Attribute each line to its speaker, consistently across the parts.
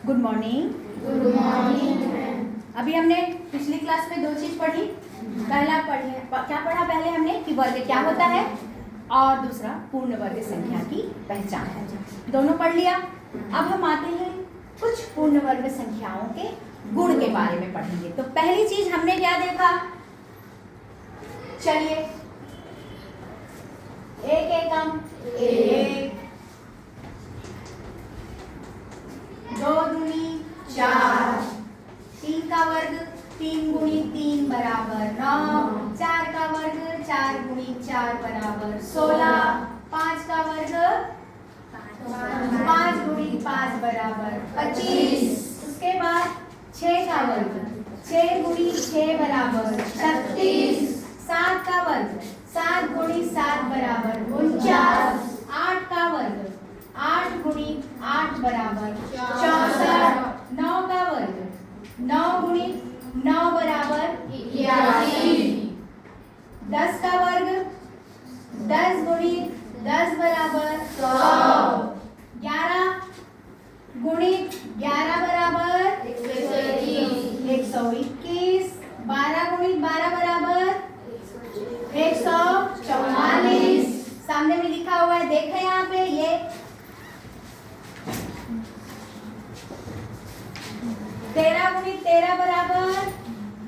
Speaker 1: Good morning.
Speaker 2: Good morning.
Speaker 1: अभी हमने पिछली क्लास में दो चीज पढ़ी। पहला क्या पढ़ा पहले हमने कि वर्ग क्या होता है, और दूसरा पूर्ण वर्ग संख्या की पहचान है। दोनों पढ़ लिया। अब हम आते हैं कुछ पूर्ण वर्ग संख्याओं के गुण के बारे में पढ़ेंगे। तो पहली चीज हमने क्या देखा, चलिए एक एकम एक, दो दूनी चार, तीन का वर्ग तीन गुणी तीन बराबर 9, चार का वर्ग चार गुणी चार बराबर 16, पांच का वर्ग पांच गुणी पांच बराबर 25। उसके बाद छह का वर्ग छह गुणी छह बराबर 36, सात का वर्ग सात गुणी सात बराबर 49, आठ का वर्ग आठ गुणी आठ बराबर 64, नौ का वर्ग नौ गुणी नौ बराबर 81, 10 का वर्ग 10 गुणी 10 बराबर 100, 11 गुणी 11 बराबर 121, 12 गुणी 12 बराबर 144। सामने में लिखा हुआ है, देखें यहाँ पे ये 13 गुणी 13 बराबर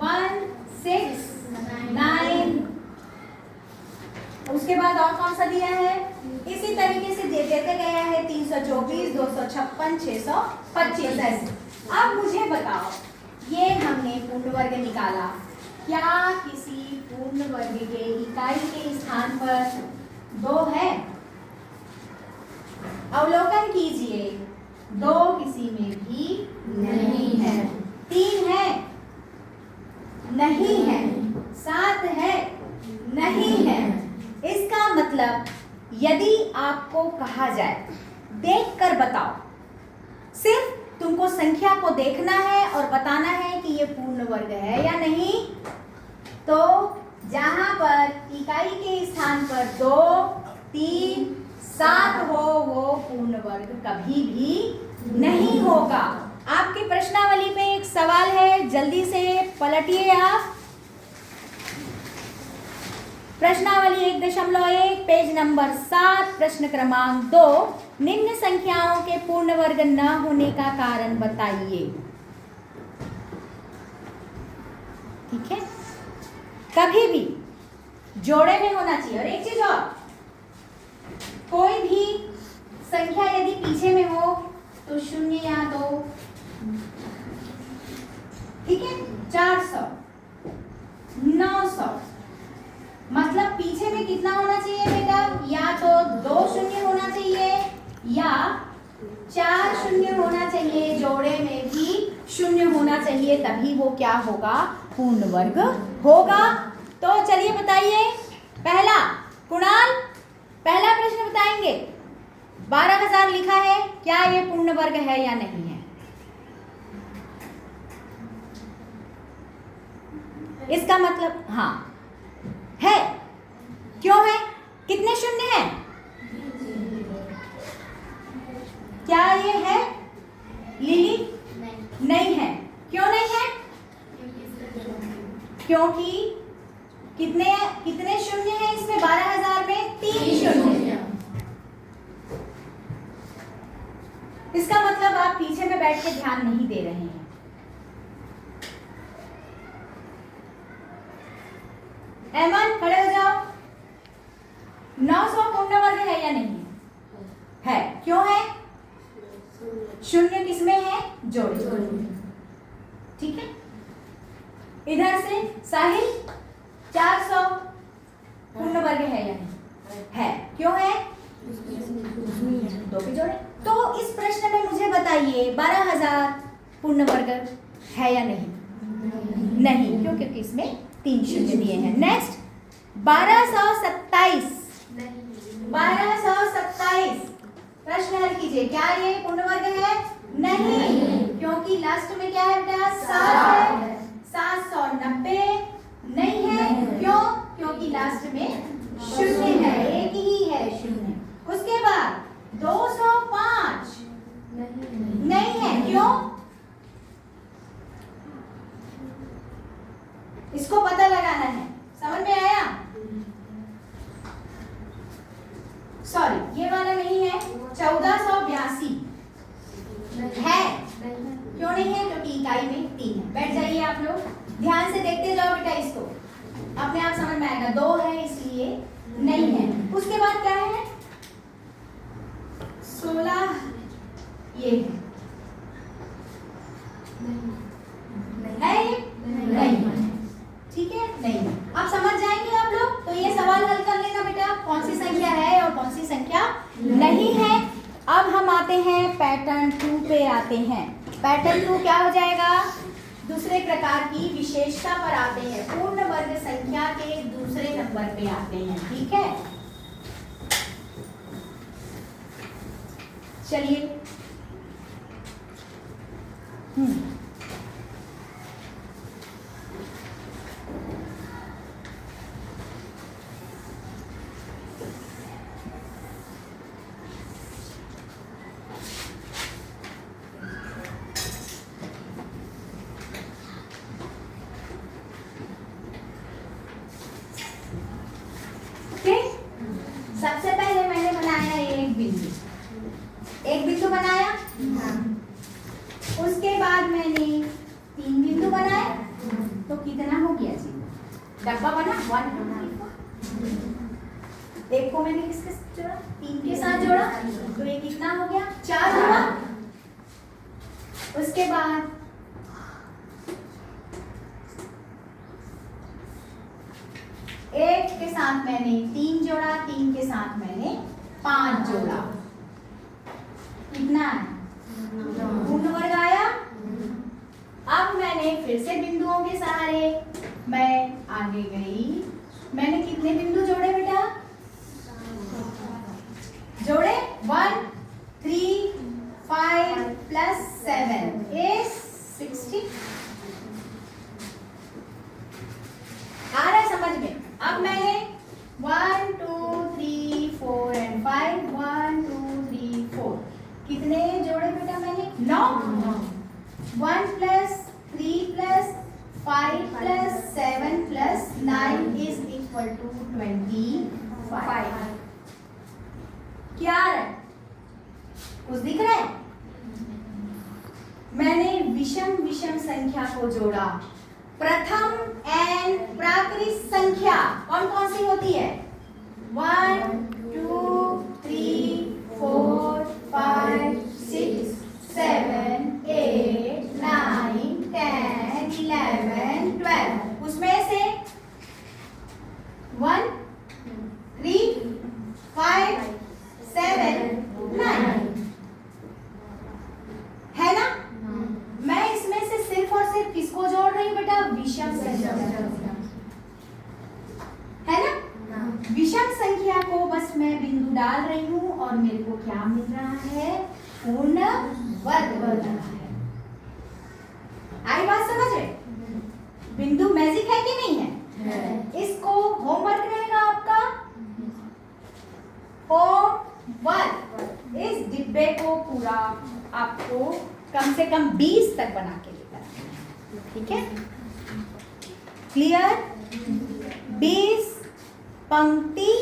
Speaker 1: 169। उसके बाद और कौन सा दिया है, इसी तरीके से देते गया है 324, 256, 625 ऐसे। अब मुझे बताओ, ये हमने पूर्ण वर्ग निकाला, क्या किसी पूर्ण वर्ग के इकाई के स्थान पर दो है? अवलोकन कीजिए, दो किसी में भी नहीं है। तीन है नहीं है, सात है नहीं है। इसका मतलब यदि आपको कहा जाए देखकर बताओ, सिर्फ तुमको संख्या को देखना है और बताना है कि ये पूर्ण वर्ग है या नहीं, तो जहां पर इकाई के स्थान पर 2, 3, 7 हो वो पूर्ण वर्ग कभी भी नहीं होगा। आपकी प्रश्नावली में एक सवाल है, जल्दी से पलटिए आप। प्रश्नावली 1.1 पेज नंबर 7 प्रश्न क्रमांक 2, निम्न संख्याओं के पूर्ण वर्ग न होने का कारण बताइए। ठीक है, कभी भी जोड़े में होना चाहिए। और एक चीज और, कोई भी संख्या यदि पीछे में हो तो शून्य या दो, ठीक है। 400, 900, मतलब पीछे में कितना होना चाहिए बेटा, या तो 2 शून्य होना चाहिए या 4 शून्य होना चाहिए। जोड़े में भी शून्य होना चाहिए, तभी वो क्या होगा, पूर्ण वर्ग होगा। तो चलिए बताइए, पहला कुणाल पहला प्रश्न बताएंगे। 12,000 लिखा है, क्या ये पूर्ण वर्ग है या नहीं है? इसका मतलब हाँ है। क्यों है? कितने शून्य हैं? क्या ये है लिली? नहीं है। क्यों नहीं है? क्योंकि कितने शून्य हैं इसमें? 12,000 में 3 शून्य। इसका मतलब आप पीछे में बैठ के ध्यान नहीं दे रहे हैं। एमन खड़े हो जाओ। 900 पूर्ण वर्ग है या नहीं है? क्यों है? शून्य किसमें है? जोड़े। ठीक है। इधर से साहिल 400 पूर्ण वर्ग है या नहीं है? क्यों है? दो के जोड़े। तो इस प्रश्न में मुझे बताइए 12,000 पूर्ण वर्ग है या नहीं? नहीं, क्यों? क्योंकि इसमें 3 शून्य दिए हैं। नेक्स्ट 1227, 1227 प्रश्न हल कीजिए, क्या ये पूर्ण वर्ग है? नहीं, क्योंकि लास्ट में क्या है बेटा? 7 है। 790 नहीं है। क्यों? क्योंकि लास्ट में शून्य है, एक ही है शून्य। उसके बाद 205 नहीं है। क्यों? आप लोग ध्यान से देखते जाओ बेटा, इसको अपने आप समझ में आएगा। 2 है इसलिए नहीं है। उसके बाद क्या है? 16 ये है, नहीं, ठीक है, नहीं। अब समझ जाएंगे आप लोग। तो ये सवाल हल कर लेना बेटा, कौन सी संख्या है और कौन सी संख्या नहीं है। अब हम आते हैं पैटर्न 2 पे आते हैं। पैटर्न 2 क्या हो जाएगा? दूसरे प्रकार की विशेषता पर आते हैं, पूर्ण वर्ग संख्या के दूसरे नंबर पे आते हैं। ठीक है, चलिए। सबसे पहले मैंने बनाया एक बिंदु बनाया। उसके बाद मैंने 3 बिंदु बनाए। तो कितना हो गया जी? डब्बा बना 1 2 3 4। एक को मैंने किसके साथ जोड़ा? 3 के साथ जोड़ा, तो ये कितना हो गया? 4 हुआ। उसके बाद एक के साथ मैंने 3 जोड़ा, 3 के साथ मैंने 5 जोड़ा। कितना है? पूर्ण वर्ग आया। अब मैंने फिर से बिंदुओं के सहारे मैं आगे गई। मैंने कितने बिंदु जोड़े बेटा? जोड़े 1 3 5 प्लस 7 is 16। आ रहा है समझ में? अब मैंने 1 2 3 4 एंड 5 1 2 3 4 कितने जोड़े बेटा मैंने? 9। 1 plus 3 plus 5 plus 7 plus 9 is equal to 25। क्या आ रहा है? कुछ दिख रहा है? मैंने विषम संख्या को जोड़ा। प्रथम n प्राकृत संख्या कौन कौन सी होती है? 1 2 3 4 5 6 7 8 9 10 11 12। उसमें से 1 3 5 7 9 है ना? मैं इसमें से सिर्फ और सिर्फ किसको जोड़ रही हूँ बेटा? विषम संख्या, है ना? विषम संख्या को बस मैं बिंदु डाल रही हूँ और मेरे को क्या मिल रहा है? पूर्ण वर्ग मिल रहा है। आई बात समझ रहे? बिंदु मैजिक है कि नहीं है? इसको होमवर्क रहेगा आपका। होमवर्क इस डिब्बे को पूरा आपको कम से कम 20 तक बना के लेकर आना। ठीक है, क्लियर? 20 पंक्ति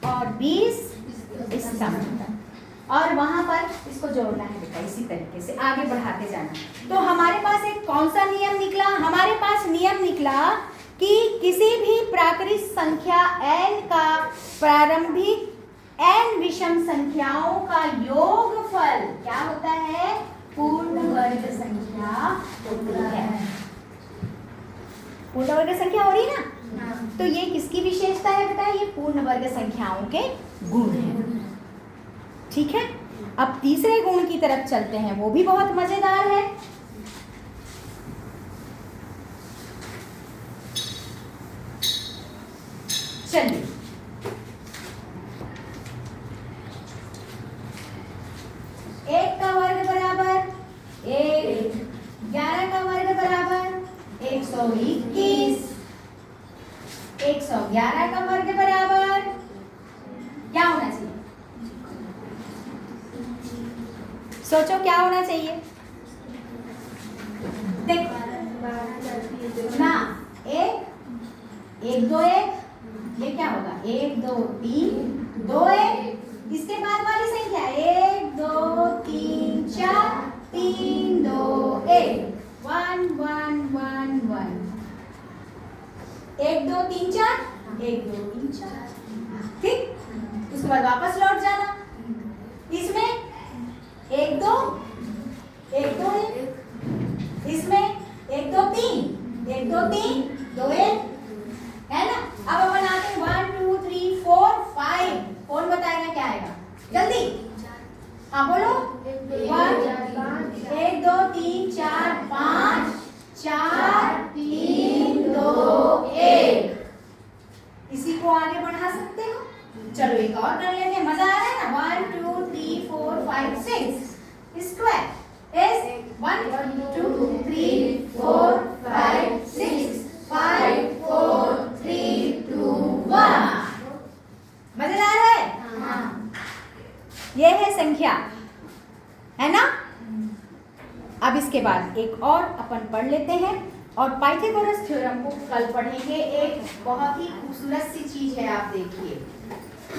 Speaker 1: और 20 स्तंभ, और वहां पर इसको जोड़ना है बेटा। इसी तरीके से आगे बढ़ाते जाना। तो हमारे पास एक कौन सा नियम निकला? हमारे पास नियम निकला कि किसी भी प्राकृत संख्या n का प्रारंभिक n विषम संख्याओं का योगफल क्या होता है? पूर्ण वर्ग संख्या होती है। पूर्ण वर्ग संख्या हो रही है ना? तो ये किसकी विशेषता है बेटा? ये पूर्ण वर्ग संख्याओं के गुण हैं। ठीक है, अब तीसरे गुण की तरफ चलते हैं, वो भी बहुत मजेदार है। चलिए, एक का वर्ग बराबर 1, 11 का वर्ग बराबर 121, 111 का वर्ग बराबर क्या होना चाहिए? सोचो क्या होना चाहिए? देखो ना, 1 2 1, ये क्या होगा? 1 2 3 2 1। इसके बाद वाली संख्या 1 2 3 4 3 2 1 1 1 1 1 2 3 4, 1 2 3 4, ठीक। उसके बाद वापस लौट जाना, इसमें 1 2 1 2 1, इसमें 1 2 3 1 2 3 2 1, है ना। अब अपन आते हैं 1 2 3 4 5, कौन बताएगा क्या आएगा जल्दी? हाँ बोलो। 1 2 3 4 5 4 3 2 1। इसी को आगे बढ़ा सकते हो। चलो एक और कर लेंगे, मजा आ रहा है ना। 1 2 3 4 5 6 स्क्वायर is 1 2 3 4 5 6 5 4 3 2 1। मजेदार है? ये है संख्या, है ना। अब इसके बाद एक और अपन पढ़ लेते हैं और पाइथागोरस थ्योरम को कल पढ़ेंगे। एक बहुत ही खूबसूरत सी चीज है, आप देखिए,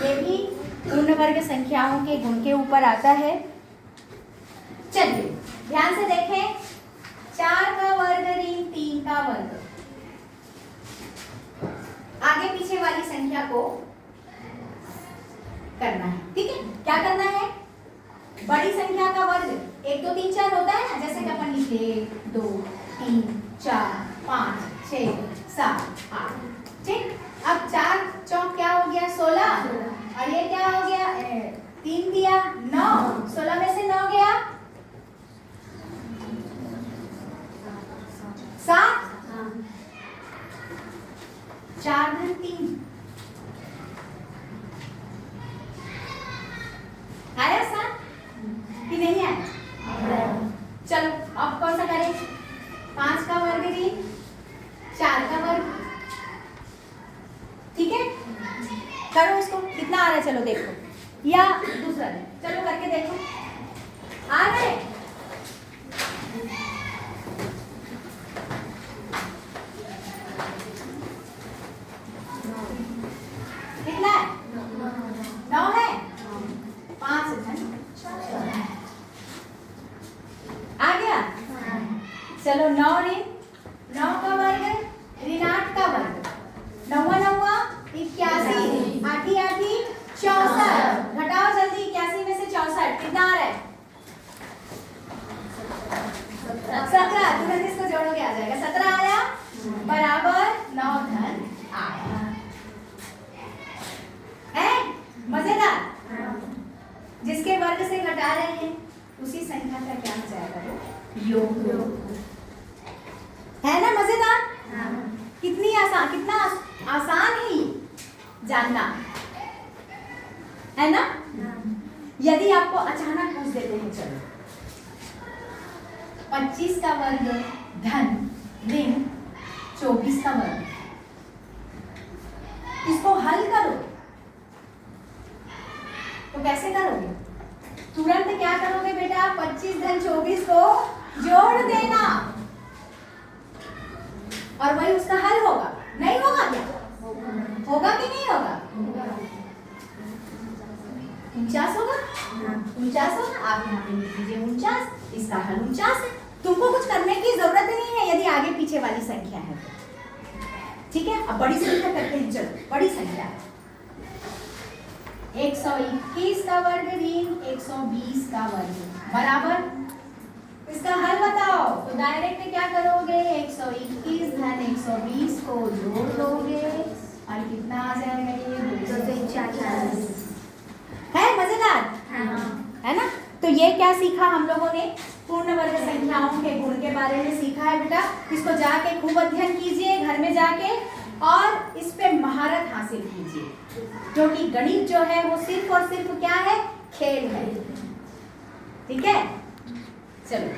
Speaker 1: ये भी पूर्ण वर्ग संख्याओं के गुण के ऊपर आता है। चलिए ध्यान से देखें, 4 का वर्ग ऋण 3 का वर्ग, आगे पीछे वाली संख्या को करना है, ठीक है। क्या करना है? बड़ी संख्या का वर्ग 1 2 3 4 होता है ना, जैसे कि अपन लिखे 1 2 3 4 5 6 7 8, ठीक। अब 4 चौक क्या हो गया 16, और ये क्या हो गया 3 दिया 9, 16 में से 9 गया 7, 4 धन 3 आया 7 कि नहीं आया? चलो अब कौन सा करें? 5 का वर्ग ऋण 4 का वर्ग, ठीक है। करो इसको, कितना आ रहा है चलो देखो, या दूसरा चलो करके देखो, आ रहा है? कितना है? 9 है। 5 धन आ गया। चलो 9 ऋण 9 का वर्ग ऋण 8 का वर्ग, 9 9 81, 8 8 64, घटाओ जल्दी 81 में से 64 कितना आ रहा है? 17, तुरंत इसको जोड़ोगे आ जाएगा, 17 आया बराबर 9 धन आया। है मजेदार? जिसके वर्ग से घटा रहे हैं उसी संख्या का क्या हो जाएगा? योग। है ना मजेदार? कितनी आसान, कितना आसान है जानना, है ना। यदि आपको अचानक पूछ देते हैं, चलो 25 का वर्ग धन ऋण 24 का वर्ग, इसको हल करो, तो कैसे करोगे? तुरंत क्या करोगे बेटा? 25 धन 24 को जोड़ देना और वही उसका हल होगा। नहीं होगा क्या? होगा कि नहीं होगा? 49 होगा, 49 होगा। आप यहाँ पे लिख लीजिए 49, इसका हल 49 है। तुमको कुछ करने की जरूरत नहीं है यदि आगे पीछे वाली संख्या है तो, ठीक है। अब बड़ी संख्या करते हैं, चलो बड़ी संख्या 121 का वर्ग ऋण 120 का वर्ग बराबर, इसका हल बताओ। तो डायरेक्ट क्या करोगे? 121 धन 120 को जोड़ दोगे और कितना आ जाएगा? ये 240 है। मजेदार है ना। तो ये क्या सीखा हम लोगों ने? पूर्ण वर्ग संख्याओं के गुण के बारे में सीखा है बेटा। इसको जाके खूब अध्ययन कीजिए घर में जाके और इस पे महारत हासिल कीजिए, क्योंकि गणित जो है वो सिर्फ और सिर्फ क्या है? खेल है, ठीक है। चलो